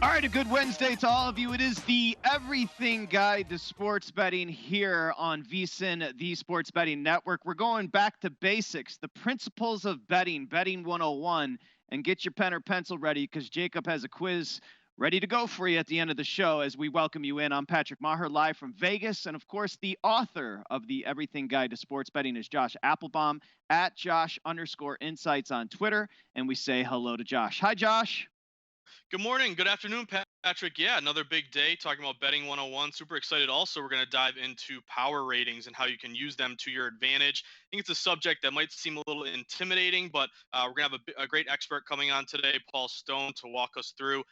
All right, a good Wednesday to all of you. It is the Everything Guide to Sports Betting here on VSiN, the Sports Betting Network. We're going back to basics, the principles of betting, betting 101, and get your pen or pencil ready because Jacob has a quiz ready to go for you at the end of the show as we welcome you in. I'm Patrick Meagher, live from Vegas. And of course, the author of the Everything Guide to Sports Betting is Josh Appelbaum at Josh_insights on Twitter. And we say hello to Josh. Hi, Josh. Good morning. Good afternoon, Patrick. Yeah, another big day talking about betting 101. Super excited. Also, we're going to dive into power ratings and how you can use them to your advantage. I think it's a subject that might seem a little intimidating, but we're going to have a great expert coming on today, Paul Stone, to walk us through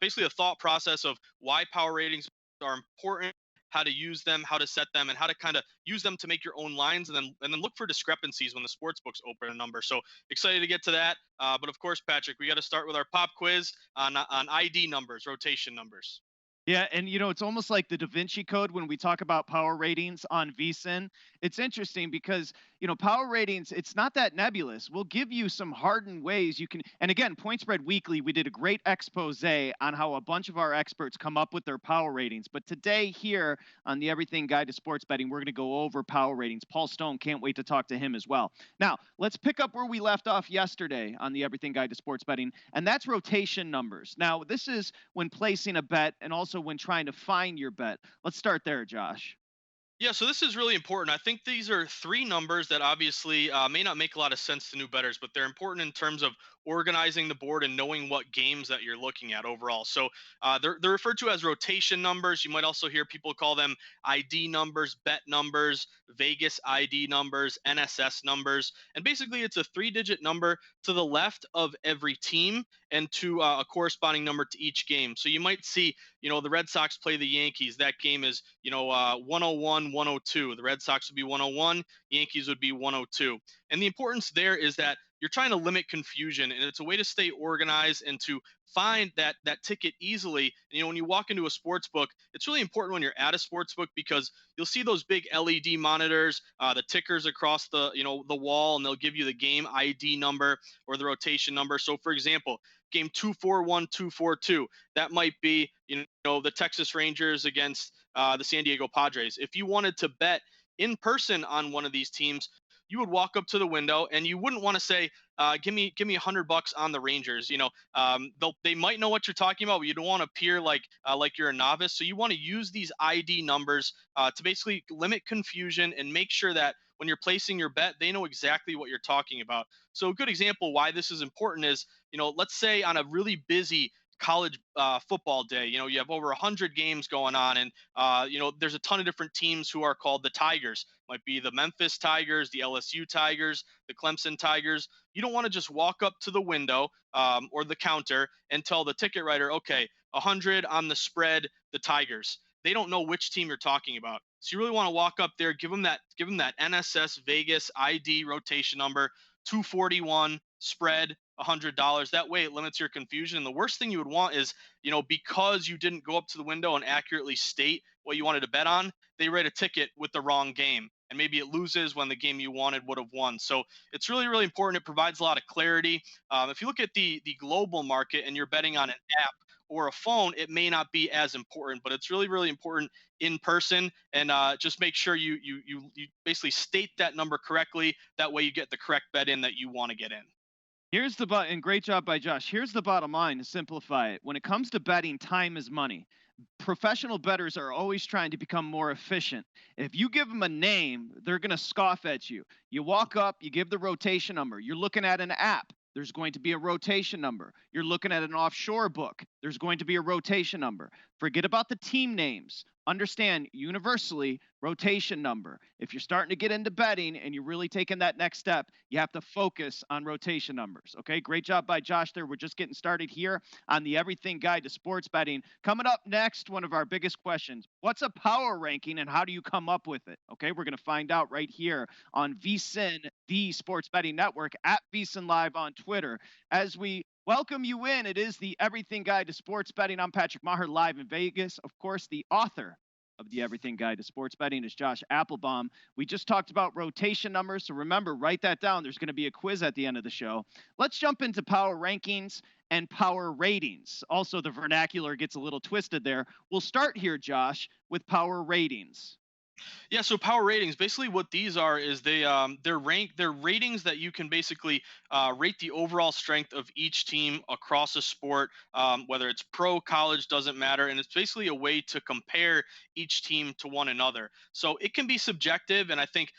basically the thought process of why power ratings are important, how to use them, how to set them, and how to kind of use them to make your own lines, and then look for discrepancies when the sports books open a number. So excited to get to that. But of course, Patrick, we got to start with our pop quiz on ID numbers, rotation numbers. Yeah, and it's almost like the Da Vinci Code when we talk about power ratings on VSiN. It's interesting because, power ratings, it's not that nebulous. We'll give you some hardened ways you can, and again, Point Spread Weekly, we did a great expose on how a bunch of our experts come up with their power ratings. But today here on the Everything Guide to Sports Betting, we're going to go over power ratings. Paul Stone, can't wait to talk to him as well. Now, let's pick up where we left off yesterday on the Everything Guide to Sports Betting, and that's rotation numbers. Now, this is when placing a bet and also when trying to find your bet. Let's start there, Josh. Yeah, so this is really important. I think these are three numbers that obviously may not make a lot of sense to new bettors, but they're important in terms of organizing the board and knowing what games that you're looking at overall. So they're referred to as rotation numbers. You might also hear people call them ID numbers, bet numbers, Vegas ID numbers, NSS numbers. And basically, it's a three-digit number to the left of every team and to a corresponding number to each game. So you might see, the Red Sox play the Yankees. That game is, 101, 102. The Red Sox would be 101, Yankees would be 102. And the importance there is that you're trying to limit confusion, and it's a way to stay organized and to find that ticket easily. When you walk into a sports book, it's really important when you're at a sports book because you'll see those big LED monitors, the tickers across the the wall, and they'll give you the game ID number or the rotation number. So, for example, game 241242, that might be the Texas Rangers against the San Diego Padres. If you wanted to bet in person on one of these teams, you would walk up to the window and you wouldn't want to say, give me $100 on the Rangers. They might know what you're talking about, but you don't want to appear like you're a novice. So you want to use these ID numbers to basically limit confusion and make sure that when you're placing your bet, they know exactly what you're talking about. So a good example why this is important is, let's say on a really busy college football day, you have over 100 games going on, and there's a ton of different teams who are called the Tigers. Might be the Memphis Tigers, the LSU Tigers, the Clemson Tigers. You don't want to just walk up to the window or the counter and tell the ticket writer, okay, 100 on the spread, the Tigers. They don't know which team you're talking about. So you really want to walk up there, give them that NSS Vegas ID rotation number, 241 spread, $100. That way it limits your confusion. And the worst thing you would want is, because you didn't go up to the window and accurately state what you wanted to bet on, they write a ticket with the wrong game. And maybe it loses when the game you wanted would have won. So it's really, really important. It provides a lot of clarity. If you look at the global market and you're betting on an app or a phone, it may not be as important, but it's really, really important in person. And just make sure you basically state that number correctly. That way you get the correct bet in that you want to get in. Here's the and great job by Josh. Here's the bottom line to simplify it. When it comes to betting, time is money. Professional bettors are always trying to become more efficient. If you give them a name, they're going to scoff at you. You walk up, you give the rotation number. You're looking at an app. There's going to be a rotation number. You're looking at an offshore book. There's going to be a rotation number. Forget about the team names. Understand universally rotation number. If you're starting to get into betting and you're really taking that next step, you have to focus on rotation numbers. Okay, great job by Josh there. We're just getting started here on the Everything Guide to Sports Betting. Coming up next, one of our biggest questions: what's a power ranking and how do you come up with it? Okay, we're going to find out right here on VSiN, the Sports Betting Network, at VSiN Live on Twitter. As we welcome you in, it is the Everything Guide to Sports Betting. I'm Patrick Meagher, live in Vegas. Of course, the author of the Everything Guide to Sports Betting is Josh Appelbaum. We just talked about rotation numbers, so remember, write that down. There's going to be a quiz at the end of the show. Let's jump into power rankings and power ratings. Also, the vernacular gets a little twisted there. We'll start here, Josh, with power ratings. Yeah, so power ratings, basically what these are is they're ratings that you can basically rate the overall strength of each team across a sport, whether it's pro, college, doesn't matter, and it's basically a way to compare each team to one another. So it can be subjective, and I think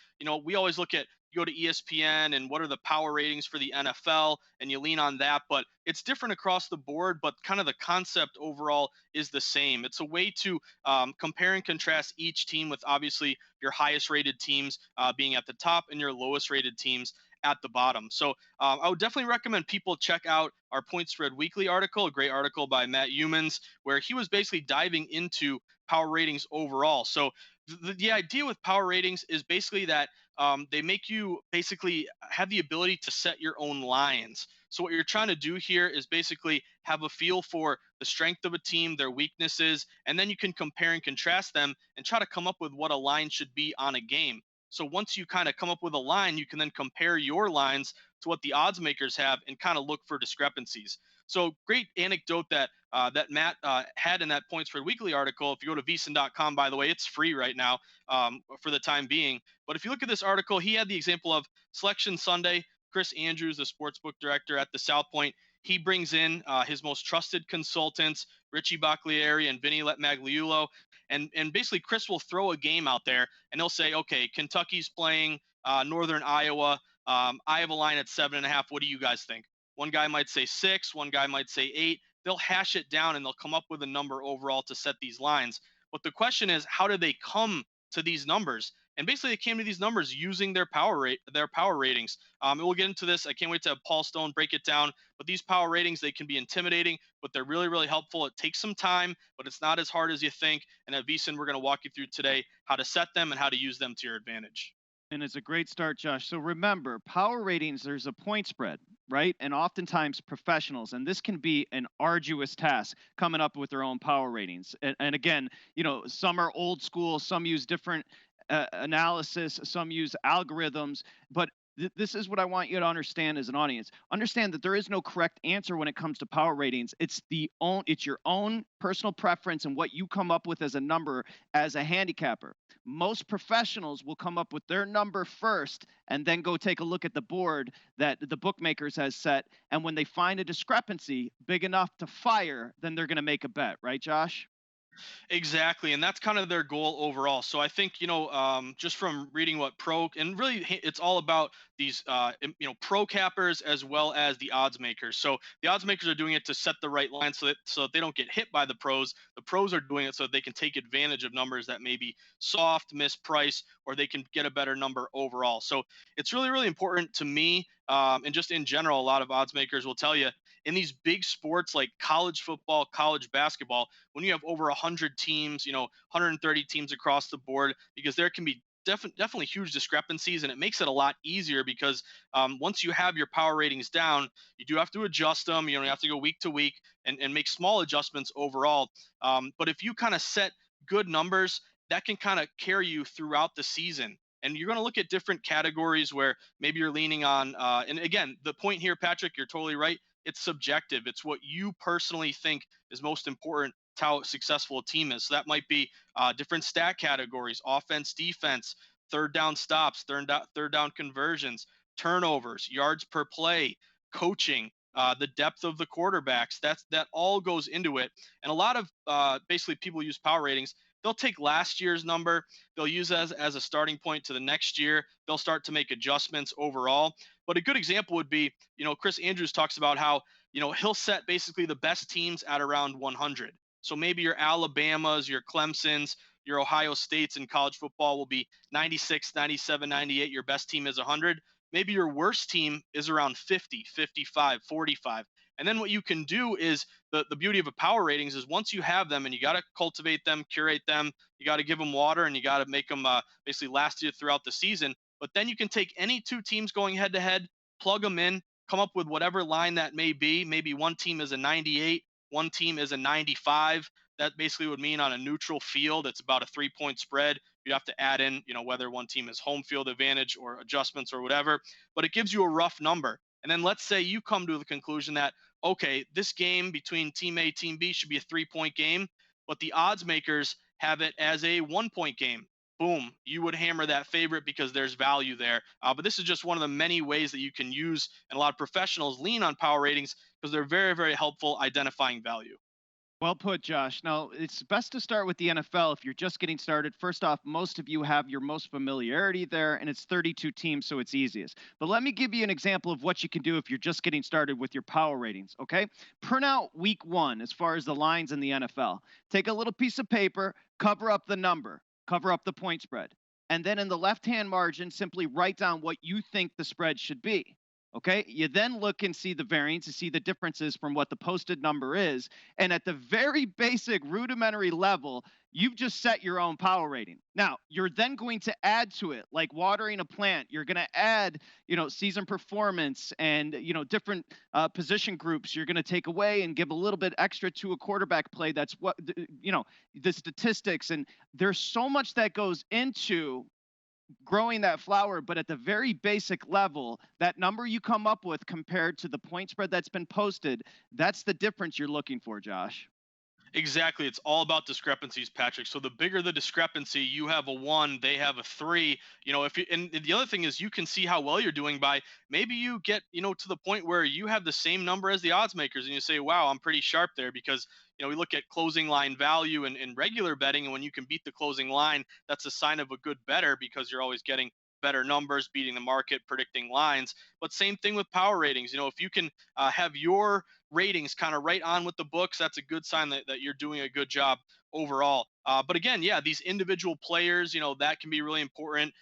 we always look at, you go to ESPN and what are the power ratings for the NFL, and you lean on that, but it's different across the board, but kind of the concept overall is the same. It's a way to compare and contrast each team, with obviously your highest rated teams being at the top and your lowest rated teams at the bottom. So I would definitely recommend people check out our Point Spread Weekly article, a great article by Matt Humans, where he was basically diving into power ratings overall. So the idea with power ratings is basically that they make you basically have the ability to set your own lines. So what you're trying to do here is basically have a feel for the strength of a team, their weaknesses, and then you can compare and contrast them and try to come up with what a line should be on a game. So once you kind of come up with a line, you can then compare your lines to what the odds makers have and kind of look for discrepancies. So great anecdote that Matt had in that Points for Weekly article. If you go to VSiN.com, by the way, it's free right now for the time being. But if you look at this article, he had the example of Selection Sunday. Chris Andrews, the sportsbook director at the South Point, he brings in his most trusted consultants, Richie Baclieri and Vinny Magliulo. And basically, Chris will throw a game out there and he'll say, okay, Kentucky's playing Northern Iowa. I have a line at 7.5. What do you guys think? One guy might say 6, one guy might say 8. They'll hash it down and they'll come up with a number overall to set these lines. But the question is, how did they come to these numbers? And basically, they came to these numbers using their power ratings. And we'll get into this. I can't wait to have Paul Stone break it down. But these power ratings, they can be intimidating, but they're really, really helpful. It takes some time, but it's not as hard as you think. And at VSiN, we're going to walk you through today how to set them and how to use them to your advantage. And it's a great start, Josh. So remember, power ratings, there's a point spread, right? And oftentimes professionals, and this can be an arduous task coming up with their own power ratings. And again, some are old school, some use different analysis, some use algorithms, but this is what I want you to understand as an audience. Understand that there is no correct answer when it comes to power ratings. It's your own personal preference and what you come up with as a number as a handicapper. Most professionals will come up with their number first and then go take a look at the board that the bookmakers has set. And when they find a discrepancy big enough to fire, then they're going to make a bet, right, Josh? Exactly, and that's kind of their goal overall. So I think just from reading what pro, and really it's all about these pro cappers as well as the odds makers. So the odds makers are doing it to set the right line so that they don't get hit by the pros. The pros are doing it so that they can take advantage of numbers that may be soft, mispriced, or they can get a better number overall. So it's really, really important to me, and just in general, a lot of odds makers will tell you in these big sports like college football, college basketball, when you have over 100 teams, 130 teams across the board, because there can be definitely huge discrepancies, and it makes it a lot easier because once you have your power ratings down, you do have to adjust them. You have to go week to week and make small adjustments overall. But if you kind of set good numbers, that can kind of carry you throughout the season. And you're going to look at different categories where maybe you're leaning on. And again, the point here, Patrick, you're totally right. It's subjective. It's what you personally think is most important to how successful a team is. So that might be different stat categories: offense, defense, third down stops, third down conversions, turnovers, yards per play, coaching, the depth of the quarterbacks. That all goes into it. And a lot of basically people use power ratings. They'll take last year's number, they'll use as a starting point to the next year. They'll start to make adjustments overall. But a good example would be, Chris Andrews talks about how, he'll set basically the best teams at around 100. So maybe your Alabamas, your Clemsons, your Ohio States in college football will be 96, 97, 98. Your best team is 100. Maybe your worst team is around 50, 55, 45. And then what you can do is the beauty of a power ratings is once you have them, and you got to cultivate them, curate them, you got to give them water, and you got to make them basically last you throughout the season. But then you can take any two teams going head to head, plug them in, come up with whatever line that may be. Maybe one team is a 98, one team is a 95. That basically would mean on a neutral field, it's about a 3-point spread. You'd have to add in, whether one team has home field advantage or adjustments or whatever, but it gives you a rough number. And then let's say you come to the conclusion that, okay, this game between team A, team B should be a 3-point game, but the odds makers have it as a 1-point game. Boom, you would hammer that favorite because there's value there. But this is just one of the many ways that you can use, and a lot of professionals lean on power ratings because they're very, very helpful identifying value. Well put, Josh. Now, it's best to start with the NFL if you're just getting started. First off, most of you have your most familiarity there, and it's 32 teams, so it's easiest. But let me give you an example of what you can do if you're just getting started with your power ratings, okay? Print out week one as far as the lines in the NFL. Take a little piece of paper, cover up the number, cover up the point spread. And then in the left hand margin, simply write down what you think the spread should be. Okay. You then look and see the variance, to see the differences from what the posted number is. And at the very basic rudimentary level, you've just set your own power rating. Now, you're then going to add to it, like watering a plant. You're going to add, season performance and, different position groups. You're going to take away and give a little bit extra to a quarterback play. That's what, the statistics. And there's so much that goes into growing that flower, but at the very basic level, that number you come up with compared to the point spread that's been posted, that's the difference you're looking for, Josh. Exactly. It's all about discrepancies, Patrick. So the bigger the discrepancy, you have a 1, they have a 3. If you, and the other thing is you can see how well you're doing by maybe you get, to the point where you have the same number as the odds makers and you say, wow, I'm pretty sharp there because, we look at closing line value in regular betting. And when you can beat the closing line, that's a sign of a good bettor because you're always getting better numbers, beating the market, predicting lines. But same thing with power ratings. If you can have your ratings kind of right on with the books, that's a good sign that you're doing a good job overall. But again, yeah, these individual players, that can be really important.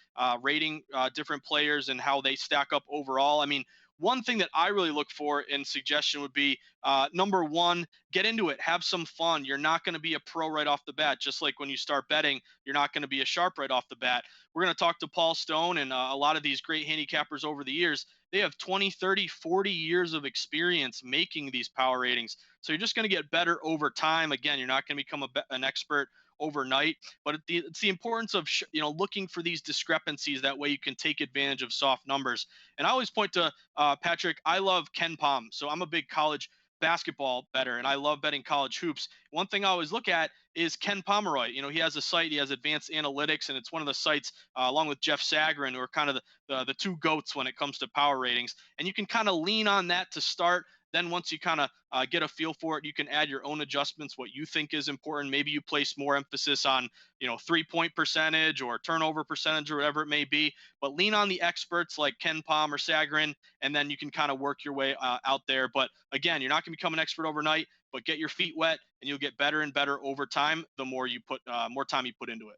Rating different players and how they stack up overall. I mean, one thing that I really look for in suggestion would be number one, get into it, have some fun. You're not going to be a pro right off the bat, just like when you start betting, you're not going to be a sharp right off the bat. We're going to talk to Paul Stone and a lot of these great handicappers over the years. They have 20, 30, 40 years of experience making these power ratings. So you're just going to get better over time. Again, you're not going to become an expert overnight, but it's the importance of looking for these discrepancies. That way you can take advantage of soft numbers. And I always point to Patrick. I love Ken Pom, so I'm a big college basketball bettor, and I love betting college hoops. One thing I always look at is Ken Pomeroy. He has a site, he has advanced analytics, and it's one of the sites, along with Jeff Sagarin, who are kind of the two goats when it comes to power ratings. And you can kind of lean on that to start. Then once you kind of get a feel for it, you can add your own adjustments, what you think is important. Maybe you place more emphasis on, 3-point percentage or turnover percentage or whatever it may be. But lean on the experts like Ken Pom or Sagarin, and then you can kind of work your way out there. But again, you're not going to become an expert overnight, but get your feet wet, and you'll get better and better over time. The more you put, more time you put into it.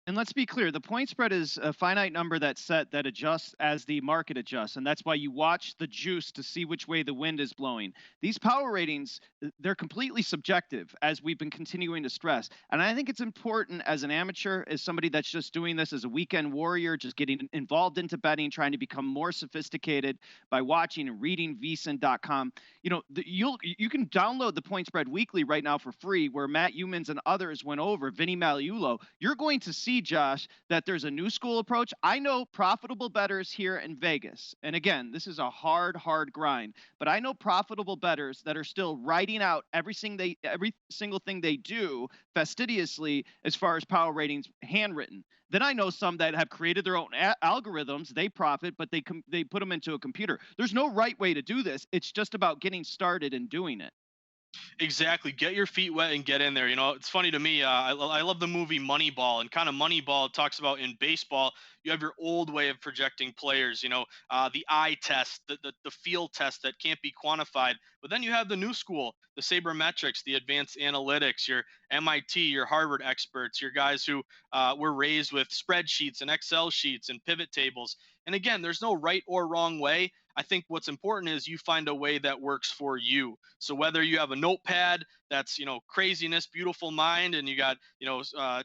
And let's be clear, the point spread is a finite number that's set that adjusts as the market adjusts. And that's why you watch the juice to see which way the wind is blowing. These power ratings, they're completely subjective, as we've been continuing to stress. And I think it's important as an amateur, as somebody that's just doing this as a weekend warrior, just getting involved into betting, trying to become more sophisticated by watching and reading vsin.com. You can download the Point Spread Weekly right now for free, where Matt Humans and others went over, Vinny Magliulo. You're going to see, Josh, that there's a new school approach. I know profitable bettors here in Vegas. And again, this is a hard grind, but I know profitable bettors that are still writing out every single thing they do fastidiously as far as power ratings handwritten. Then I know some that have created their own algorithms. They profit, but they put them into a computer. There's no right way to do this. It's just about getting started and doing it. Exactly. Get your feet wet and get in there. It's funny to me. I love the movie Moneyball, and kind of Moneyball talks about in baseball, you have your old way of projecting players, the eye test, the field test that can't be quantified. But then you have the new school, the sabermetrics, the advanced analytics, your MIT, your Harvard experts, your guys who were raised with spreadsheets and Excel sheets and pivot tables. And again, there's no right or wrong way. I think what's important is you find a way that works for you. So whether you have a notepad that's, craziness, beautiful mind, and you got,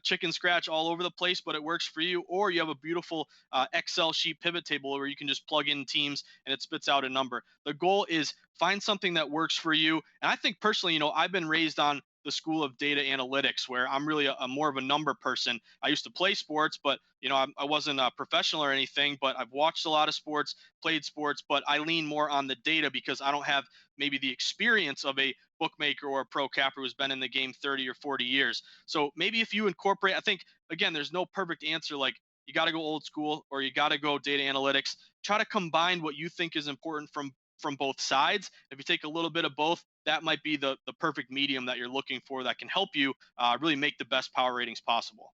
chicken scratch all over the place, but it works for you, or you have a beautiful Excel sheet pivot table where you can just plug in teams and it spits out a number. The goal is find something that works for you. And I think personally, I've been raised on the school of data analytics, where I'm really a more of a number person. I used to play sports, but I wasn't a professional or anything. But I've watched a lot of sports, played sports, but I lean more on the data because I don't have maybe the experience of a bookmaker or a pro capper who's been in the game 30 or 40 years. So maybe if you incorporate, I think again, there's no perfect answer. Like you got to go old school or you got to go data analytics. Try to combine what you think is important from both sides. If you take a little bit of both, that might be the perfect medium that you're looking for that can help you really make the best power ratings possible.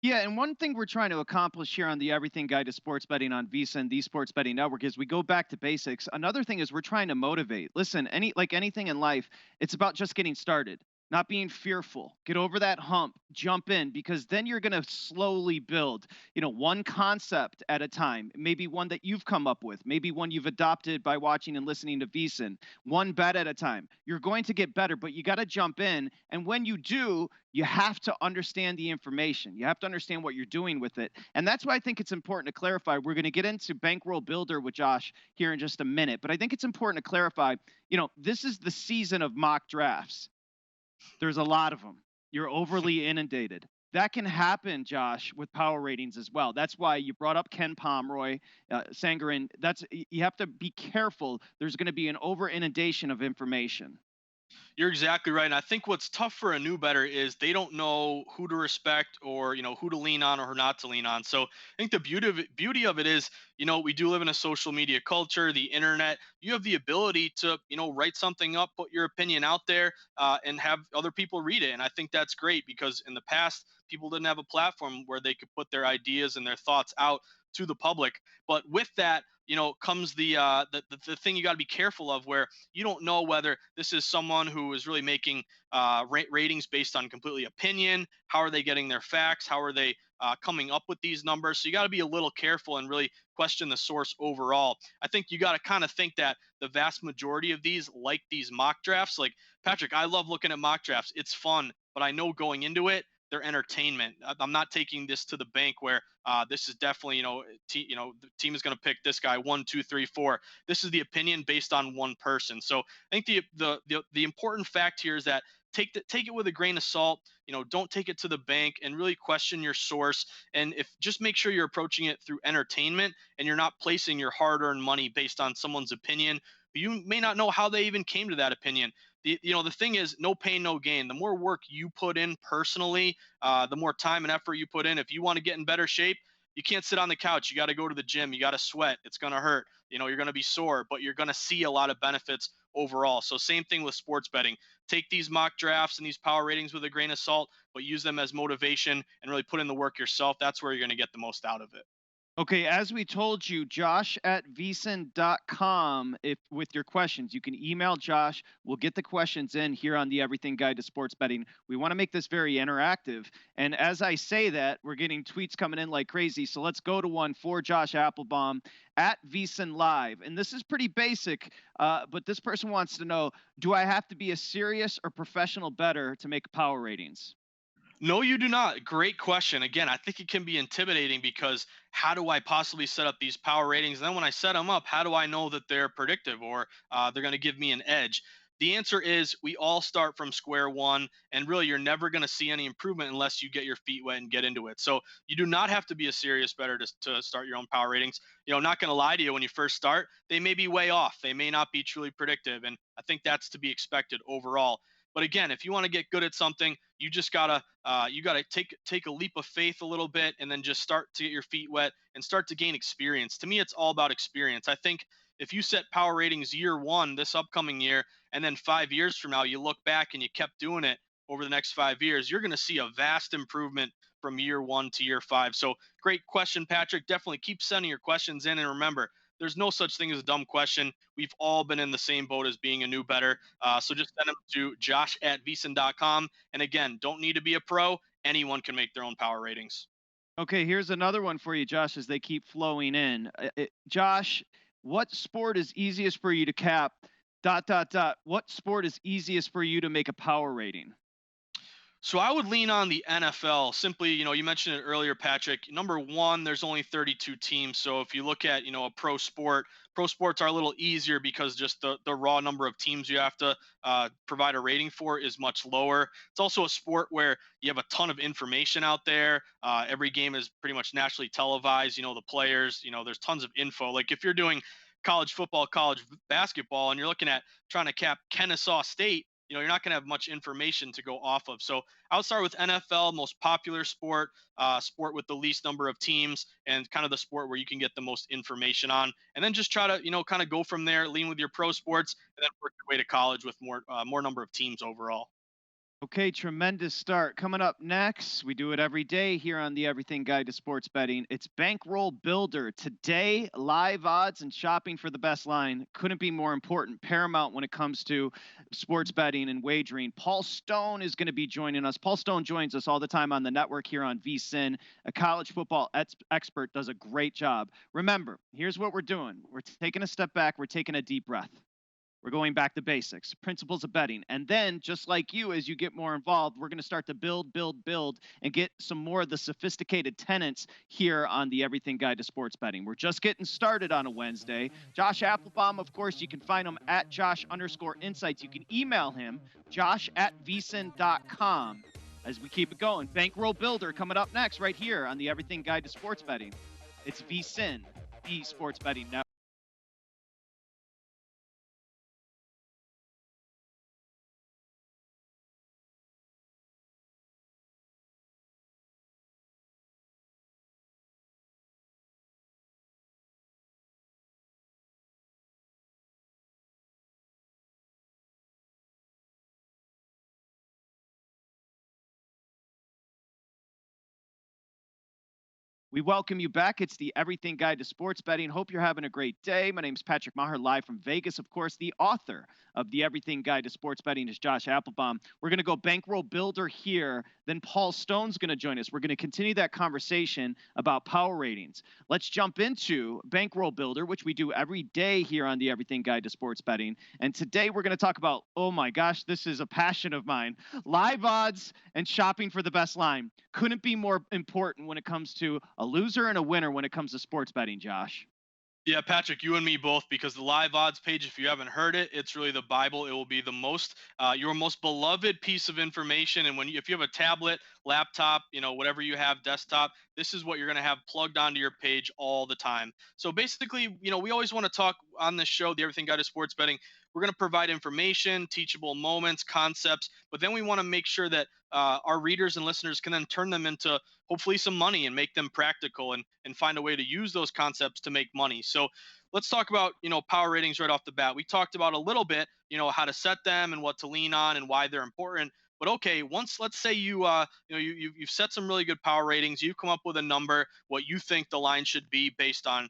Yeah, and one thing we're trying to accomplish here on the Everything Guide to Sports Betting on VSiN and the Sports Betting Network is we go back to basics. Another thing is we're trying to motivate. Listen, like anything in life, it's about just getting started, not being fearful. Get over that hump, jump in, because then you're going to slowly build, one concept at a time, maybe one that you've come up with, maybe one you've adopted by watching and listening to VSiN, one bet at a time. You're going to get better, but you got to jump in. And when you do, you have to understand the information. You have to understand what you're doing with it. And that's why I think it's important to clarify. We're going to get into Bankroll Builder with Josh here in just a minute, but I think it's important to clarify, this is the season of mock drafts. There's a lot of them. You're overly inundated. That can happen, Josh, with power ratings as well. That's why you brought up Ken Pomeroy, Sangarin. You have to be careful. There's going to be an over inundation of information. You're exactly right. And I think what's tough for a new bettor is they don't know who to respect or, who to lean on or who not to lean on. So I think the beauty of it is, we do live in a social media culture, the internet. You have the ability to, write something up, put your opinion out there, and have other people read it. And I think that's great because in the past, people didn't have a platform where they could put their ideas and their thoughts out to the public. But with that, comes the thing you got to be careful of, where you don't know whether this is someone who is really making ratings based on completely opinion. How are they getting their facts? How are they coming up with these numbers? So you got to be a little careful and really question the source overall. I think you got to kind of think that the vast majority of these, like these mock drafts, like Patrick, I love looking at mock drafts. It's fun, but I know going into it, they're entertainment. I'm not taking this to the bank where this is definitely, the team is going to pick this guy 1, 2, 3, 4. This is the opinion based on one person. So I think the important fact here is that take it with a grain of salt. Don't take it to the bank and really question your source. And if just make sure you're approaching it through entertainment and you're not placing your hard-earned money based on someone's opinion. You may not know how they even came to that opinion. The thing is, no pain, no gain. The more work you put in personally, the more time and effort you put in. If you want to get in better shape, you can't sit on the couch. You got to go to the gym. You got to sweat. It's going to hurt. You're going to be sore, but you're going to see a lot of benefits overall. So same thing with sports betting. Take these mock drafts and these power ratings with a grain of salt, but use them as motivation and really put in the work yourself. That's where you're going to get the most out of it. Okay, as we told you, Josh at vsin.com. If with your questions, you can email Josh. We'll get the questions in here on the Everything Guide to Sports Betting. We want to make this very interactive. And as I say that, we're getting tweets coming in like crazy. So let's go to one for Josh Appelbaum at VSiN Live. And this is pretty basic, but this person wants to know, do I have to be a serious or professional bettor to make power ratings? No, you do not. Great question. Again, I think it can be intimidating because how do I possibly set up these power ratings? And then when I set them up, how do I know that they're predictive or they're going to give me an edge? The answer is we all start from square one, and really you're never going to see any improvement unless you get your feet wet and get into it. So you do not have to be a serious bettor to start your own power ratings. Not going to lie to you, when you first start, they may be way off. They may not be truly predictive, and I think that's to be expected overall. But again, if you want to get good at something, you just gotta take a leap of faith a little bit, and then just start to get your feet wet and start to gain experience. To me, it's all about experience. I think if you set power ratings year one this upcoming year, and then 5 years from now you look back and you kept doing it over the next 5 years, you're going to see a vast improvement from year one to year five. So great question, Patrick. Definitely keep sending your questions in, and remember, there's no such thing as a dumb question. We've all been in the same boat as being a new bettor. So just send them to josh at vsin.com. And again, don't need to be a pro. Anyone can make their own power ratings. Okay, here's another one for you, Josh, as they keep flowing in. Josh, What sport is easiest for you to cap? Dot dot dot. What sport is easiest for you to make a power rating? So I would lean on the NFL. Simply, you mentioned it earlier, Patrick. Number one, there's only 32 teams. So if you look at, a pro sports are a little easier because just the raw number of teams you have to provide a rating for is much lower. It's also a sport where you have a ton of information out there. Every game is pretty much nationally televised. The players, there's tons of info. Like if you're doing college football, college basketball, and you're looking at trying to cap Kennesaw State, you're not going to have much information to go off of. So I would start with NFL, most popular sport, sport with the least number of teams, and kind of the sport where you can get the most information on. And then just try to, kind of go from there, lean with your pro sports, and then work your way to college with more number of teams overall. Okay, tremendous start. Coming up next, we do it every day here on the Everything Guide to Sports Betting. It's Bankroll Builder. Today, live odds and shopping for the best line couldn't be more important, paramount when it comes to sports betting and wagering. Paul Stone is going to be joining us. Paul Stone joins us all the time on the network here on VSiN. A college football expert, does a great job. Remember, here's what we're doing. We're taking a step back. We're taking a deep breath. We're going back to basics, principles of betting. And then, just like you, as you get more involved, we're going to start to build, and get some more of the sophisticated tenets here on the Everything Guide to Sports Betting. We're just getting started on a Wednesday. Josh Appelbaum, of course, you can find him at Josh_insights. You can email him, josh@vsin.com. As we keep it going, Bankroll Builder coming up next right here on the Everything Guide to Sports Betting. It's VSiN, the Sports Betting Network. We welcome you back. It's the Everything Guide to Sports Betting. Hope you're having a great day. My name is Patrick Meagher, live from Vegas. Of course, the author of the Everything Guide to Sports Betting is Josh Appelbaum. We're going to go Bankroll Builder here. Then Paul Stone's going to join us. We're going to continue that conversation about power ratings. Let's jump into Bankroll Builder, which we do every day here on the Everything Guide to Sports Betting. And today we're going to talk about, oh my gosh, this is a passion of mine, live odds and shopping for the best line. Couldn't be more important when it comes to a loser and a winner when it comes to sports betting, Josh. Yeah, Patrick, you and me both, because the live odds page, if you haven't heard it, it's really the Bible. It will be the your most beloved piece of information. And if you have a tablet, laptop, whatever you have, desktop, this is what you're going to have plugged onto your page all the time. So basically, we always want to talk on this show, the Everything Guide to Sports Betting. We're going to provide information, teachable moments, concepts, but then we want to make sure that our readers and listeners can then turn them into hopefully some money and make them practical and find a way to use those concepts to make money. So let's talk about, power ratings right off the bat. We talked about a little bit, how to set them and what to lean on and why they're important. But okay, once let's say you've set some really good power ratings, you've come up with a number, what you think the line should be based on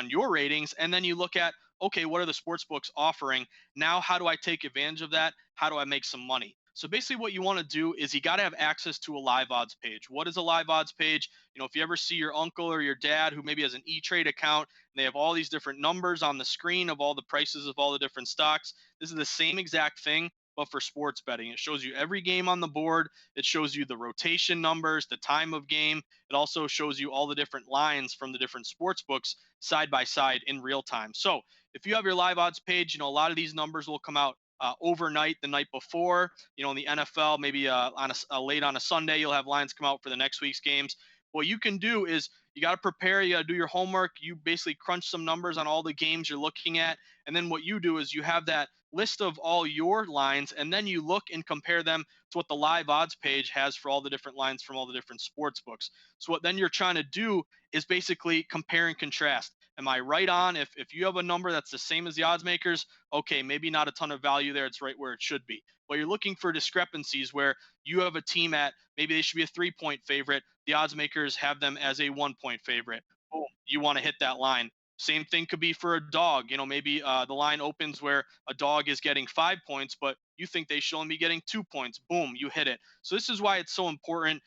your ratings, and then you look at, okay, what are the sports books offering? Now, how do I take advantage of that? How do I make some money? So basically what you want to do is you got to have access to a live odds page. What is a live odds page? If you ever see your uncle or your dad who maybe has an E-Trade account and they have all these different numbers on the screen of all the prices of all the different stocks, this is the same exact thing, but for sports betting. It shows you every game on the board. It shows you the rotation numbers, the time of game. It also shows you all the different lines from the different sports books side by side in real time. So if you have your live odds page, a lot of these numbers will come out overnight the night before. In the NFL, maybe on late on a Sunday, you'll have lines come out for the next week's games. What you can do is you got to prepare, you got to do your homework. You basically crunch some numbers on all the games you're looking at. And then what you do is you have that list of all your lines, and then you look and compare them to what the live odds page has for all the different lines from all the different sports books. So what then you're trying to do is basically compare and contrast. Am I right on? If you have a number that's the same as the odds makers, okay, maybe not a ton of value there. It's right where it should be. But you're looking for discrepancies where you have a team at maybe they should be a 3-point favorite. The odds makers have them as a 1-point favorite. Boom, you want to hit that line. Same thing could be for a dog. Maybe the line opens where a dog is getting 5 points, but you think they should only be getting 2 points. Boom, you hit it. So this is why it's so important,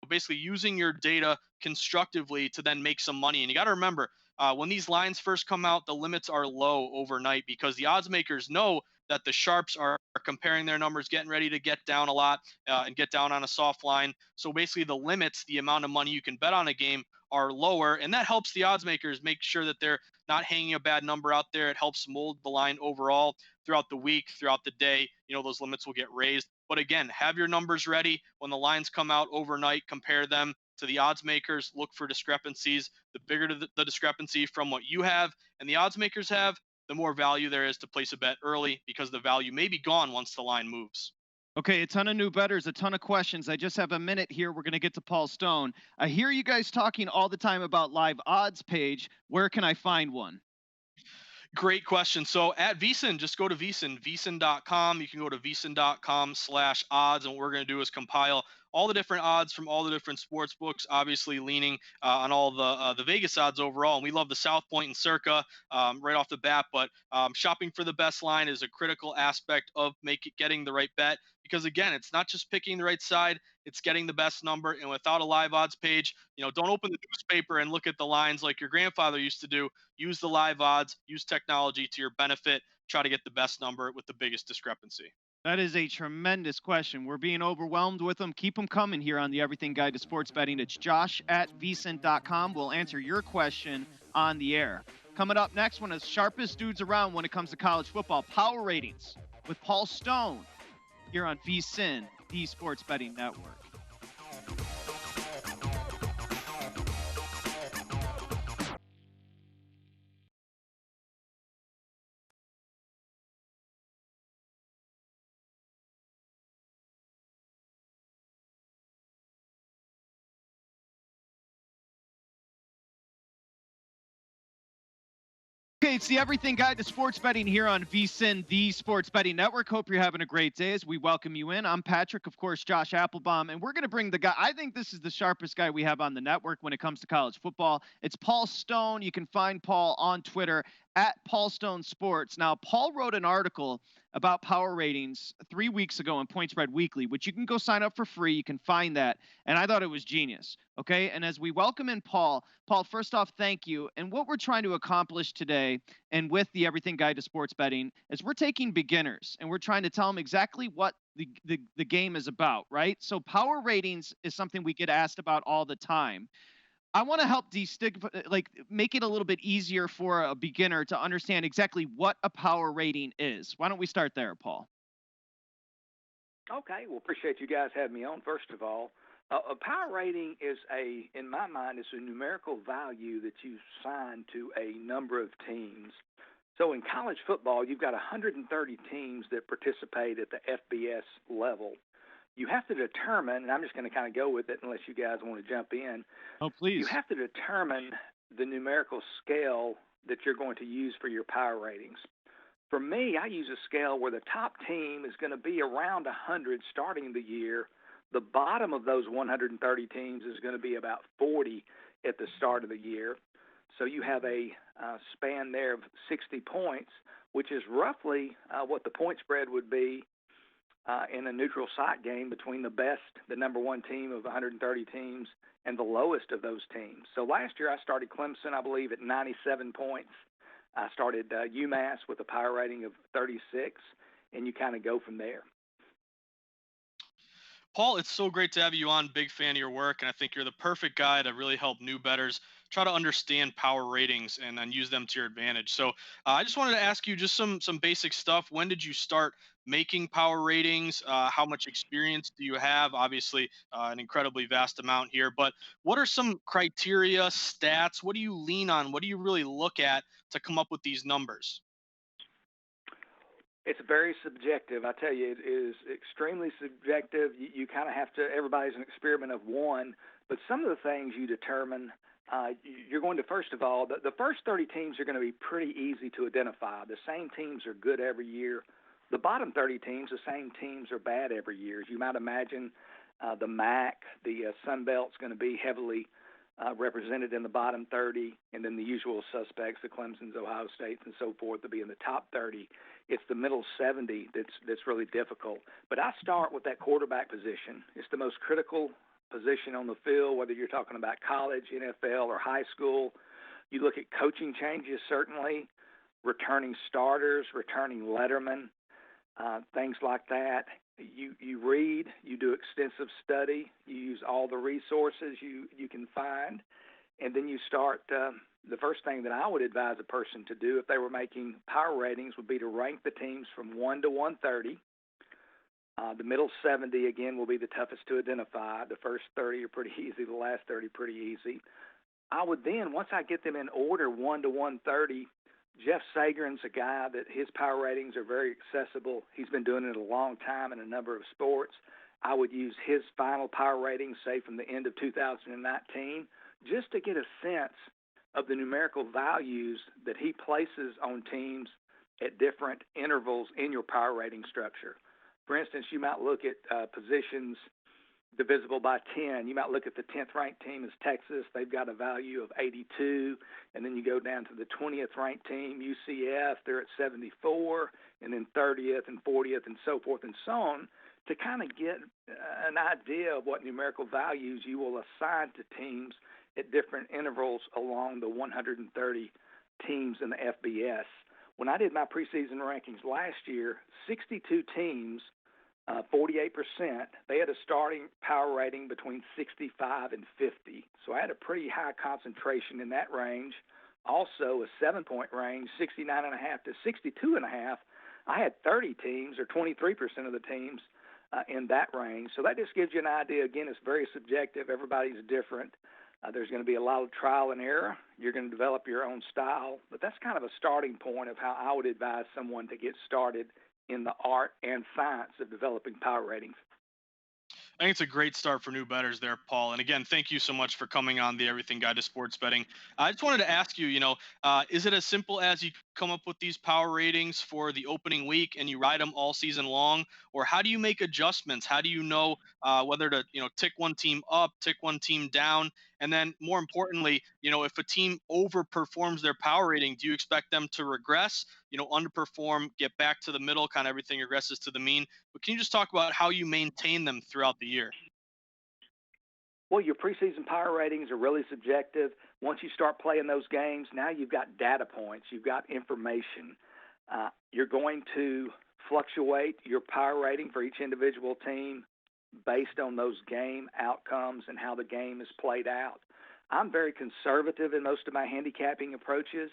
basically using your data constructively to then make some money. And you got to remember, when these lines first come out, the limits are low overnight because the odds makers know that the sharps are comparing their numbers, getting ready to get down a lot and get down on a soft line. So basically, the limits, the amount of money you can bet on a game, are lower, and that helps the odds makers make sure that they're not hanging a bad number out there. It helps mold the line overall throughout the week, throughout the day. Those limits will get raised. But again, have your numbers ready when the lines come out overnight. Compare them to the odds makers. Look for discrepancies. The bigger the discrepancy from what you have and the odds makers have, the more value there is to place a bet early because the value may be gone once the line moves. Okay, a ton of new bettors, a ton of questions. I just have a minute here. We're going to get to Paul Stone. I hear you guys talking all the time about live odds page. Where can I find one? Great question. So at VSiN, just go to VSiN.com. You can go to VSiN.com/odds. And what we're going to do is compile all the different odds from all the different sports books, obviously leaning on all the Vegas odds overall. And we love the South Point and Circa right off the bat. But shopping for the best line is a critical aspect of getting the right bet. Because again, it's not just picking the right side, it's getting the best number. And without a live odds page, don't open the newspaper and look at the lines like your grandfather used to do. Use the live odds, use technology to your benefit, try to get the best number with the biggest discrepancy. That is a tremendous question. We're being overwhelmed with them. Keep them coming here on the Everything Guide to Sports Betting. It's Josh at VSiN.com. We'll answer your question on the air. Coming up next, one of the sharpest dudes around when it comes to college football, power ratings with Paul Stone here on VSiN, the Sports Betting Network. Okay, it's the Everything Guide to Sports Betting here on VSiN, the Sports Betting Network. Hope you're having a great day as we welcome you in. I'm Patrick, of course, Josh Appelbaum, and we're going to bring the guy. I think this is the sharpest guy we have on the network when it comes to college football. It's Paul Stone. You can find Paul on Twitter at Paul Stone Sports. Now, Paul wrote an article about power ratings 3 weeks ago in Point Spread Weekly, which you can go sign up for free. You can find that. And I thought it was genius. Okay. And as we welcome in Paul, first off, thank you. And what we're trying to accomplish today and with the Everything Guide to Sports Betting is we're taking beginners and we're trying to tell them exactly what the game is about, right? So power ratings is something we get asked about all the time. I want to help make it a little bit easier for a beginner to understand exactly what a power rating is. Why don't we start there, Paul? Okay, well, appreciate you guys having me on, first of all. A power rating is in my mind, is a numerical value that you assign to a number of teams. So in college football, you've got 130 teams that participate at the FBS level. You have to determine, and I'm just going to kind of go with it unless you guys want to jump in. Oh, please. You have to determine the numerical scale that you're going to use for your power ratings. For me, I use a scale where the top team is going to be around 100 starting the year. The bottom of those 130 teams is going to be about 40 at the start of the year. So you have a span there of 60 points, which is roughly what the point spread would be in a neutral site game between the number one team of 130 teams, and the lowest of those teams. So last year I started Clemson, I believe, at 97 points. I started UMass with a power rating of 36, and you kind of go from there. Paul, it's so great to have you on. Big fan of your work, and I think you're the perfect guy to really help new bettors try to understand power ratings and then use them to your advantage. So I just wanted to ask you just some basic stuff. When did you start making power ratings? How much experience do you have? Obviously, an incredibly vast amount here, but what are some criteria, stats? What do you lean on? What do you really look at to come up with these numbers? It's very subjective. I tell you, it is extremely subjective. You kind of have to, everybody's an experiment of one, but some of the things you determine, you're going to, first of all, the first 30 teams are going to be pretty easy to identify. The same teams are good every year. The bottom 30 teams, the same teams are bad every year. As you might imagine, the MAC, the Sun Belt's going to be heavily represented in the bottom 30, and then the usual suspects, the Clemsons, Ohio States, and so forth, to be in the top 30. It's the middle 70 that's really difficult. But I start with that quarterback position. It's the most critical position on the field, whether you're talking about college, NFL, or high school. You look at coaching changes, certainly, returning starters, returning lettermen, things like that. You read, you do extensive study, you use all the resources you can find, and then you start. The first thing that I would advise a person to do if they were making power ratings would be to rank the teams from 1 to 130. The middle 70, again, will be the toughest to identify. The first 30 are pretty easy. The last 30 pretty easy. I would then, once I get them in order, 1 to 130, Jeff Sagarin's a guy that his power ratings are very accessible. He's been doing it a long time in a number of sports. I would use his final power ratings, say from the end of 2019, just to get a sense of the numerical values that he places on teams at different intervals in your power rating structure. For instance, you might look at positions divisible by 10. You might look at the 10th ranked team as Texas. They've got a value of 82. And then you go down to the 20th ranked team, UCF, they're at 74. And then 30th and 40th and so forth and so on, to kind of get an idea of what numerical values you will assign to teams at different intervals along the 130 teams in the FBS. When I did my preseason rankings last year, 62 teams, 48%, they had a starting power rating between 65 and 50. So I had a pretty high concentration in that range. Also, a 7-point range, 69.5 to 62.5. I had 30 teams, or 23% of the teams, in that range. So that just gives you an idea. Again, it's very subjective. Everybody's different. There's going to be a lot of trial and error. You're going to develop your own style. But that's kind of a starting point of how I would advise someone to get started in the art and science of developing power ratings. I think it's a great start for new bettors there, Paul. And again, thank you so much for coming on the Everything Guide to Sports Betting. I just wanted to ask you, is it as simple as you come up with these power ratings for the opening week and you ride them all season long? Or how do you make adjustments? How do you know whether to, tick one team up, tick one team down? And then more importantly, if a team overperforms their power rating, do you expect them to regress, underperform, get back to the middle, kind of everything regresses to the mean? But can you just talk about how you maintain them throughout the year? Well, your preseason power ratings are really subjective. Once you start playing those games, now you've got data points, you've got information. You're going to fluctuate your power rating for each individual team based on those game outcomes and how the game is played out. I'm very conservative in most of my handicapping approaches,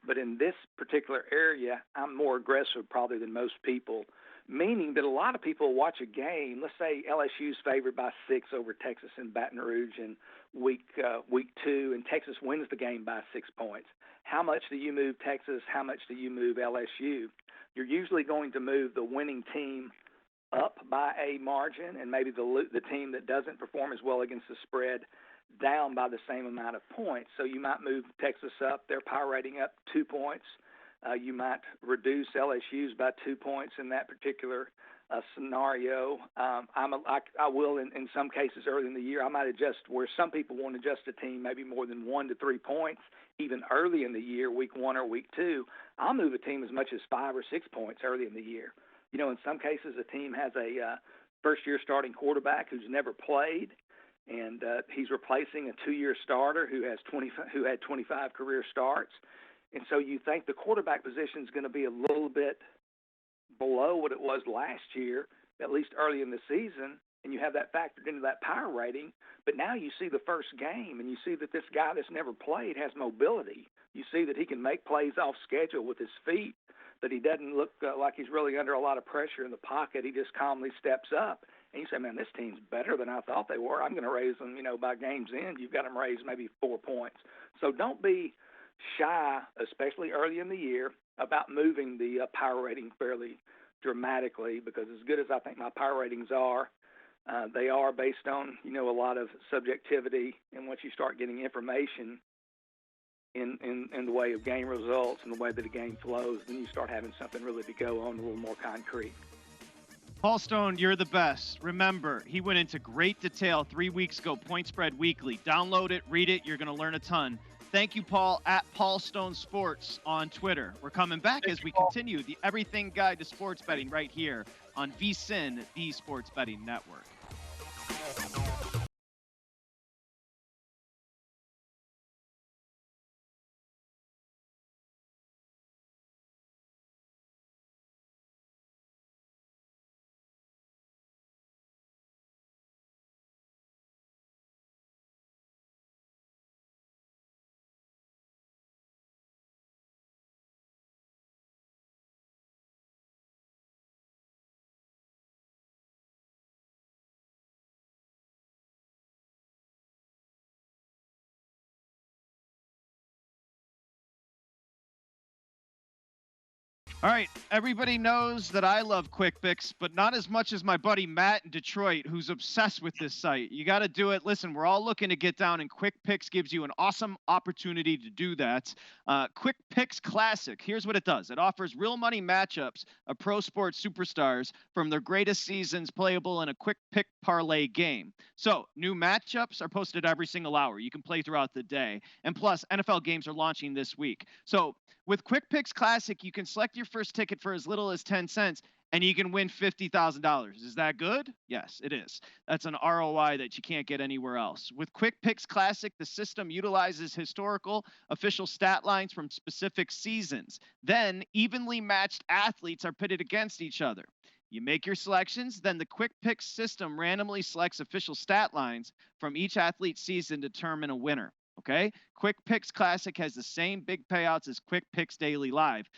but in this particular area, I'm more aggressive probably than most people, meaning that a lot of people watch a game. Let's say LSU's favored by 6 over Texas in Baton Rouge in week 2, and Texas wins the game by 6 points. How much do you move Texas? How much do you move LSU? You're usually going to move the winning team up by a margin, and maybe the team that doesn't perform as well against the spread down by the same amount of points. So you might move Texas up, their power rating up 2 points. You might reduce LSU's by 2 points in that particular scenario. I will, in some cases early in the year, I might adjust where some people won't adjust a team maybe more than 1 to 3 points, even early in the year, week 1 or week 2. I'll move a team as much as 5 or 6 points early in the year. In some cases, a team has a first-year starting quarterback who's never played, and he's replacing a 2-year starter who had 25 career starts. And so you think the quarterback position is going to be a little bit below what it was last year, at least early in the season, and you have that factored into that power rating. But now you see the first game, and you see that this guy that's never played has mobility. You see that he can make plays off schedule with his feet, that he doesn't look like he's really under a lot of pressure in the pocket. He just calmly steps up. And you say, man, this team's better than I thought they were. I'm going to raise them, by game's end. You've got them raised maybe 4 points. So don't be shy, especially early in the year, about moving the power rating fairly dramatically, because as good as I think my power ratings are, they are based on, a lot of subjectivity. And once you start getting information in the way of game results and the way that the game flows, then you start having something really to go on, a little more concrete. Paul Stone, you're the best. Remember, he went into great detail 3 weeks ago, Point Spread Weekly. Download it, read it. You're going to learn a ton. Thank you, Paul, at Paul Stone Sports on Twitter. We're coming back as we continue the Everything Guide to Sports Betting right here on VSiN, the Sports Betting Network. All right, everybody knows that I love Quick Picks, but not as much as my buddy Matt in Detroit, who's obsessed with this site. You got to do it. Listen, we're all looking to get down, and Quick Picks gives you an awesome opportunity to do that. Quick Picks Classic, here's what it does. It offers real money matchups of pro sports superstars from their greatest seasons playable in a quick pick parlay game. So, new matchups are posted every single hour. You can play throughout the day. And plus, NFL games are launching this week. So, with Quick Picks Classic, you can select your first ticket for as little as 10 cents and you can win $50,000. Is that good? Yes, it is. That's an ROI that you can't get anywhere else. With Quick Picks Classic, the system utilizes historical official stat lines from specific seasons. Then, evenly matched athletes are pitted against each other. You make your selections, then the Quick Picks system randomly selects official stat lines from each athlete's season to determine a winner. Okay. Quick Picks Classic has the same big payouts as Quick Picks Daily Live,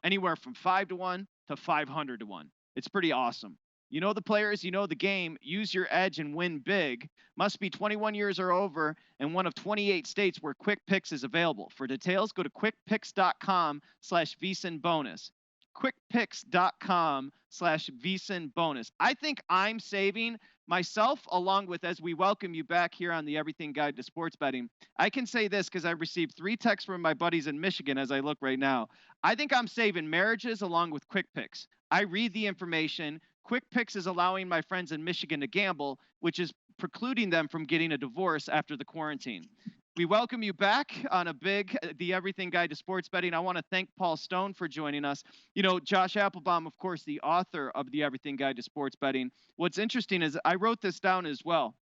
anywhere from 5-1 to 500-1. It's pretty awesome. You know the players, you know the game. Use your edge and win big. Must be 21 years or over and one of 28 states where Quick Picks is available. For details, go to quickpicks.com/VSiN bonus. quickpicks.com/VSiN bonus. I think I'm saving myself, along with, as we welcome you back here on the Everything Guide to Sports Betting. I can say this because I received 3 texts from my buddies in Michigan as I look right now. I think I'm saving marriages along with Quick Picks. I read the information. Quick Picks is allowing my friends in Michigan to gamble, which is precluding them from getting a divorce after the quarantine. We welcome you back on the Everything Guide to Sports Betting. I want to thank Paul Stone for joining us. Josh Appelbaum, of course, the author of the Everything Guide to Sports Betting. What's interesting is I wrote this down as well.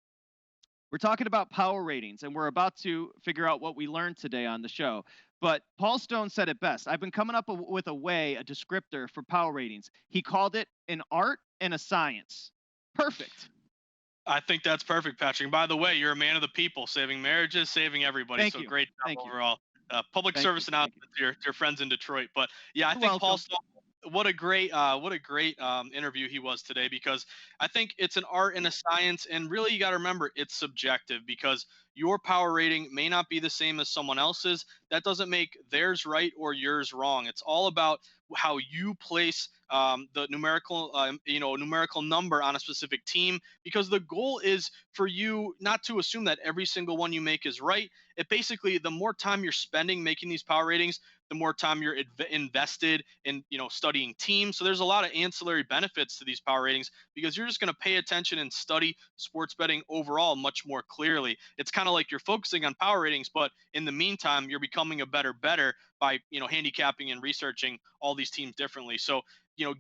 We're talking about power ratings, and we're about to figure out what we learned today on the show. But Paul Stone said it best. I've been coming up with a descriptor for power ratings. He called it an art and a science. Perfect. I think that's perfect, Patrick. And by the way, you're a man of the people, saving marriages, saving everybody. Thank so you. great job Thank overall. Public service announcement to your friends in Detroit. But yeah, I You're think welcome. Paul Stone, what a great interview he was today, because I think it's an art and a science, and really you got to remember it's subjective, because your power rating may not be the same as someone else's. That doesn't make theirs right or yours wrong. It's all about how you place the numerical number on a specific team, because the goal is for you not to assume that every single one you make is right. It basically, the more time you're spending making these power ratings, the more time you're invested in studying teams. So there's a lot of ancillary benefits to these power ratings, because you're just going to pay attention and study sports betting overall much more clearly. It's kind of like you're focusing on power ratings, but in the meantime you're becoming a better by handicapping and researching all these teams differently. So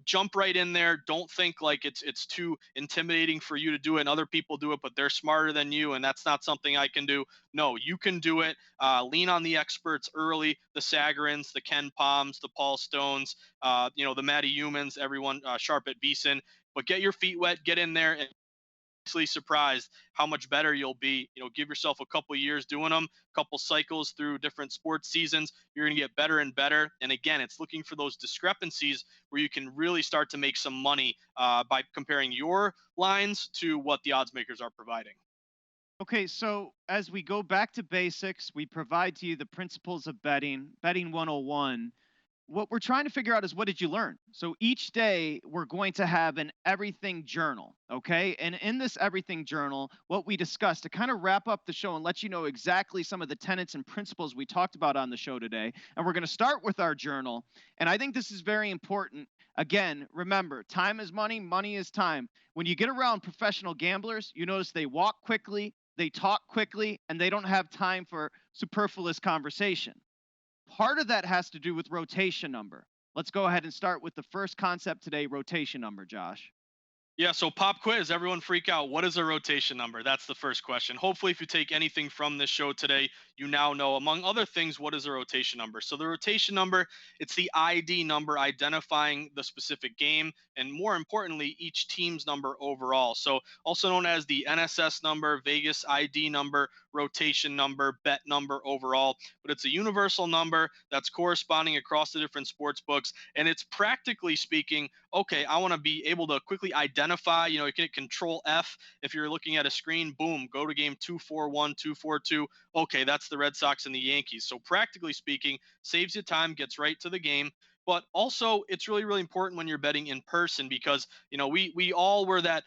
jump right in there. Don't think like it's too intimidating for you to do it and other people do it, but they're smarter than you and that's not something I can do. No, you can do it. Lean on the experts early, the Sagarins, the Ken Palms, the Paul Stones, the Matty Humans, everyone sharp at VSiN. But get your feet wet, get in there, and surprised how much better you'll be. Give yourself a couple years doing them, a couple cycles through different sports seasons. You're going to get better and better. And again, it's looking for those discrepancies where you can really start to make some money by comparing your lines to what the odds makers are providing. Okay, so as we go back to basics, we provide to you the principles of betting 101. What we're trying to figure out is, what did you learn? So each day we're going to have an everything journal, okay? And in this everything journal, what we discussed to kind of wrap up the show and let you know exactly some of the tenets and principles we talked about on the show today. And we're going to start with our journal. And I think this is very important. Again, remember, time is money, money is time. When you get around professional gamblers, you notice they walk quickly, they talk quickly, and they don't have time for superfluous conversation. Part of that has to do with rotation number. Let's go ahead and start with the first concept today, rotation number, Josh. Yeah, so pop quiz, everyone freak out. What is a rotation number? That's the first question. Hopefully, if you take anything from this show today, you now know, among other things, what is a rotation number. So the rotation number, it's the ID number identifying the specific game, and more importantly, each team's number overall. So also known as the NSS number, Vegas ID number, rotation number, bet number overall. But it's a universal number that's corresponding across the different sports books. And it's practically speaking, okay, I want to be able to quickly identify, you can hit Control F if you're looking at a screen, boom, go to game 241, 242. Okay, that's the Red Sox and the Yankees. So practically speaking, saves you time, gets right to the game. But also, it's really, really important when you're betting in person because we all were that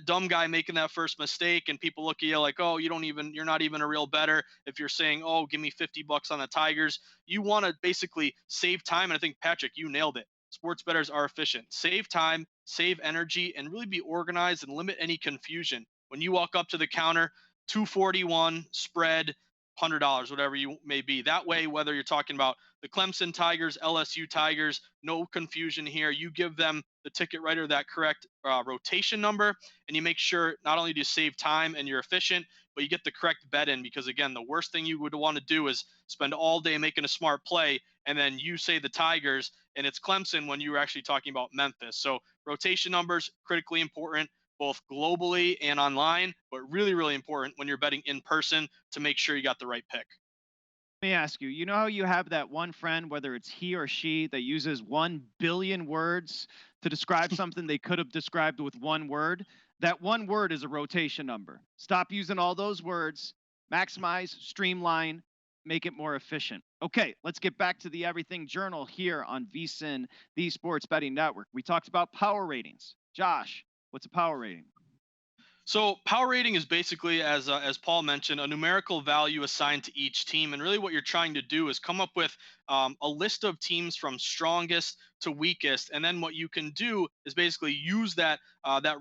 dumb guy making that first mistake, and people look at you like, oh, you're not even a real bettor if you're saying, oh, give me $50 on the Tigers. You want to basically save time, and I think Patrick, you nailed it. Sports bettors are efficient. Save time, save energy, and really be organized and limit any confusion. When you walk up to the counter, 241 spread, $100, whatever you may be. That way, whether you're talking about the Clemson Tigers, LSU Tigers, no confusion here. You give them the ticket writer that correct rotation number, and you make sure not only do you save time and you're efficient, but you get the correct bet in. Because again, the worst thing you would want to do is spend all day making a smart play, and then you say the Tigers and it's Clemson when you were actually talking about Memphis. So rotation numbers critically important, both globally and online, but really, really important when you're betting in person to make sure you got the right pick. Let me ask you, you know how you have that one friend, whether it's he or she, that uses 1 billion words to describe something they could have described with one word? That one word is a rotation number. Stop using all those words, maximize, streamline, make it more efficient. Okay, let's get back to the Everything Journal here on VSiN, the Sports Betting Network. We talked about power ratings. Josh, what's a power rating? So power rating is basically, as Paul mentioned, a numerical value assigned to each team, and really what you're trying to do is come up with a list of teams from strongest to weakest, and then what you can do is basically use that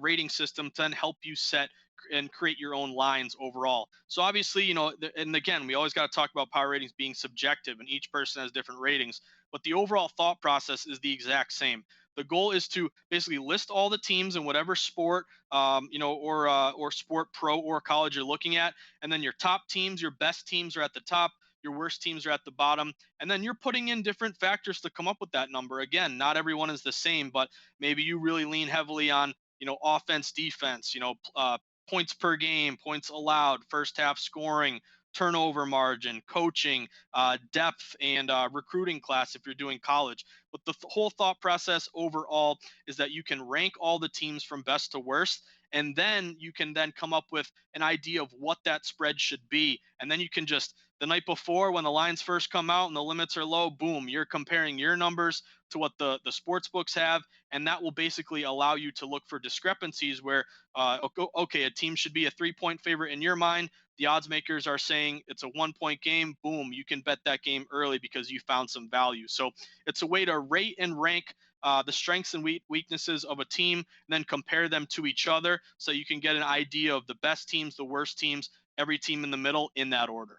rating system to then help you set and create your own lines overall. So obviously, and again, we always got to talk about power ratings being subjective, and each person has different ratings, but the overall thought process is the exact same. The goal is to basically list all the teams in whatever sport or sport pro or college you're looking at. And then your top teams, your best teams are at the top, your worst teams are at the bottom. And then you're putting in different factors to come up with that number. Again, not everyone is the same, but maybe you really lean heavily on, offense, defense, points per game, points allowed, first half scoring, turnover margin, coaching, depth, and recruiting class if you're doing college. But the whole thought process overall is that you can rank all the teams from best to worst, and then you can then come up with an idea of what that spread should be. And then you can just, the night before when the lines first come out and the limits are low, boom, you're comparing your numbers to what the sports books have, and that will basically allow you to look for discrepancies where okay, a team should be a 3-point favorite in your mind. The odds makers are saying it's a 1-point game. Boom, you can bet that game early because you found some value. So it's a way to rate and rank the strengths and weaknesses of a team, and then compare them to each other so you can get an idea of the best teams, the worst teams, every team in the middle in that order.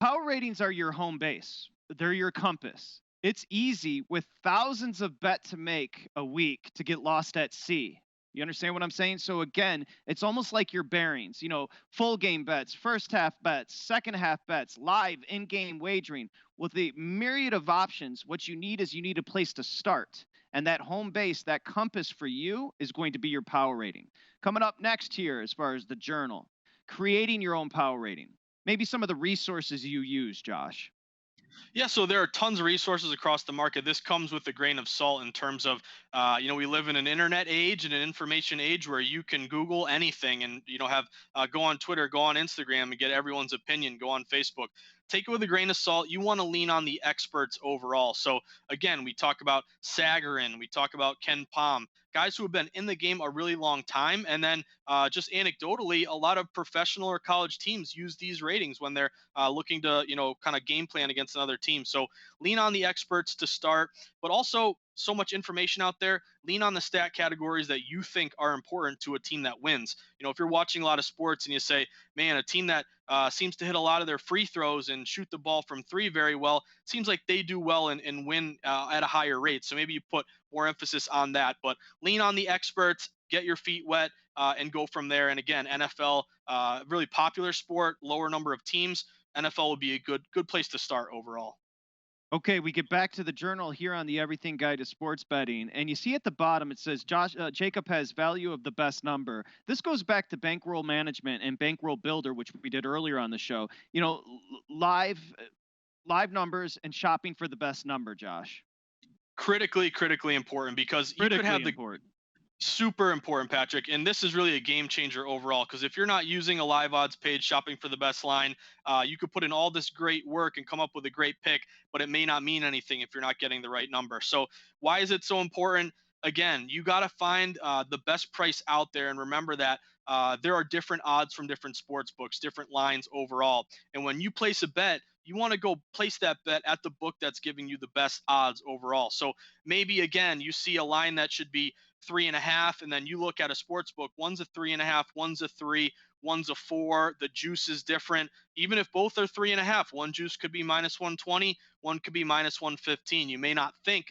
Power ratings are your home base. They're your compass. It's easy with thousands of bet to make a week to get lost at sea. You understand what I'm saying? So again, it's almost like your bearings, full game bets, first half bets, second half bets, live in-game wagering. With the myriad of options, what you need is you need a place to start. And that home base, that compass for you is going to be your power rating. Coming up next here, as far as the journal, creating your own power rating. Maybe some of the resources you use, Josh. Yeah, so there are tons of resources across the market. This comes with a grain of salt in terms of, we live in an internet age and an information age where you can Google anything and, have go on Twitter, go on Instagram and get everyone's opinion, go on Facebook. Take it with a grain of salt. You want to lean on the experts overall. So again, we talk about Sagarin, we talk about Ken Palm, guys who have been in the game a really long time. And then just anecdotally, a lot of professional or college teams use these ratings when they're looking to, kind of game plan against another team. So lean on the experts to start, but also so much information out there. Lean on the stat categories that you think are important to a team that wins. If you're watching a lot of sports and you say, man, a team that seems to hit a lot of their free throws and shoot the ball from three very well, seems like they do well and win at a higher rate. So maybe you put more emphasis on that, but lean on the experts, get your feet wet, and go from there. And again, NFL, really popular sport, lower number of teams. NFL would be a good place to start overall. Okay, we get back to the journal here on the Everything Guide to Sports Betting, and you see at the bottom it says Jacob has value of the best number. This goes back to bankroll management and bankroll builder, which we did earlier on the show. Live numbers and shopping for the best number, Josh. Critically important because you could have the Super important, Patrick. And this is really a game changer overall, because if you're not using a live odds page shopping for the best line, you could put in all this great work and come up with a great pick, but it may not mean anything if you're not getting the right number. So why is it so important? Again, you got to find the best price out there. And remember that there are different odds from different sports books, different lines overall. And when you place a bet, you want to go place that bet at the book that's giving you the best odds overall. So maybe, again, you see a line that should be 3.5, and then you look at a sports book, one's a 3.5, one's a 3, one's a 4. The juice is different. Even if both are 3.5, one juice could be minus 120, one could be minus 115. You may not think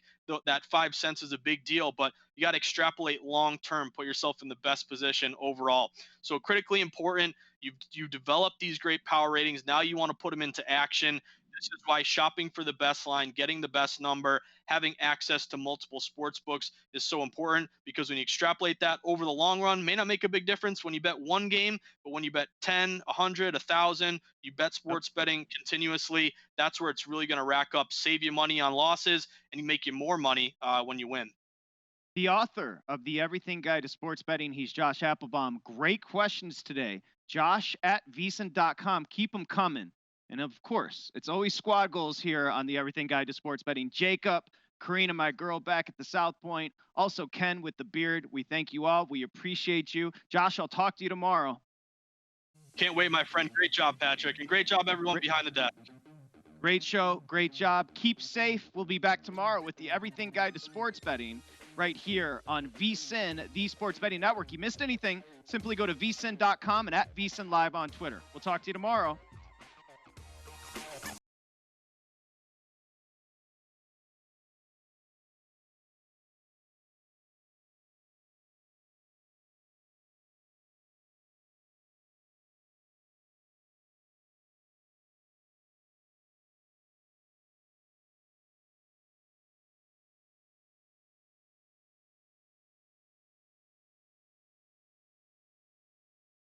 that 5 cents is a big deal, but you got to extrapolate long term, put yourself in the best position overall. So critically important. You've developed these great power ratings. Now you want to put them into action. This is why shopping for the best line, getting the best number, having access to multiple sports books is so important, because when you extrapolate that over the long run, may not make a big difference when you bet one game, but when you bet 10, 100, 1,000, you bet sports betting continuously, that's where it's really going to rack up, save you money on losses, and make you more money when you win. The author of the Everything Guide to Sports Betting, he's Josh Appelbaum. Great questions today. Josh at VSiN.com. Keep them coming. And of course, it's always squad goals here on the Everything Guide to Sports Betting. Jacob, Karina, my girl back at the South Point. Also, Ken with the beard. We thank you all. We appreciate you. Josh, I'll talk to you tomorrow. Can't wait, my friend. Great job, Patrick. And great job, everyone behind the desk. Great show. Great job. Keep safe. We'll be back tomorrow with the Everything Guide to Sports Betting right here on VSiN, the Sports Betting Network. You missed anything, simply go to vsin.com and at VSiN Live on Twitter. We'll talk to you tomorrow.